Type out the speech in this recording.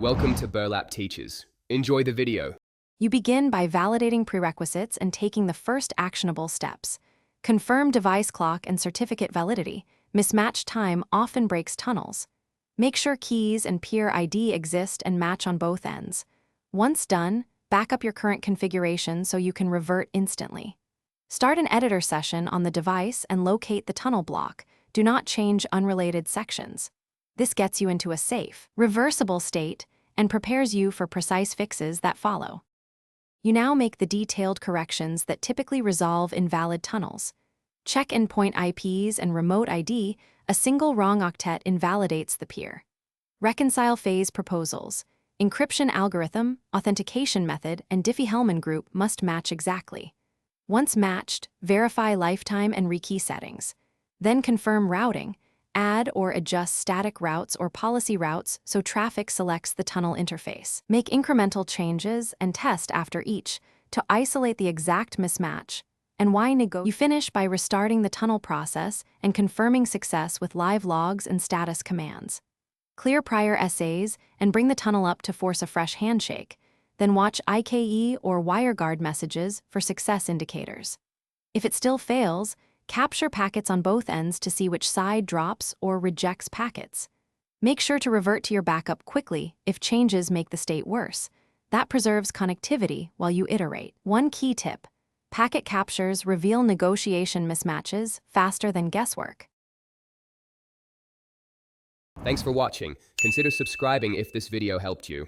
Welcome to Burlap Teachers. Enjoy the video. You begin by validating prerequisites and taking the first actionable steps. Confirm device clock and certificate validity. Mismatched time often breaks tunnels. Make sure keys and peer ID exist and match on both ends. Once done, back up your current configuration so you can revert instantly. Start an editor session on the device and locate the tunnel block. Do not change unrelated sections. This gets you into a safe, reversible state and prepares you for precise fixes that follow. You now make the detailed corrections that typically resolve invalid tunnels. Check endpoint IPs and remote ID. A single wrong octet invalidates the peer. Reconcile phase proposals. Encryption algorithm, authentication method, and Diffie-Hellman group must match exactly. Once matched, verify lifetime and rekey settings. Then confirm routing. Add or adjust static routes or policy routes so traffic selects the tunnel interface. Make incremental changes and test after each to isolate the exact mismatch. And why negotiate? You finish by restarting the tunnel process and confirming success with live logs and status commands. Clear prior essays and bring the tunnel up to force a fresh handshake. Then watch IKE or WireGuard messages for success indicators. If it still fails, capture packets on both ends to see which side drops or rejects packets. Make sure to revert to your backup quickly if changes make the state worse. That preserves connectivity while you iterate. One key tip: packet captures reveal negotiation mismatches faster than guesswork. Thanks for watching. Consider subscribing if this video helped you.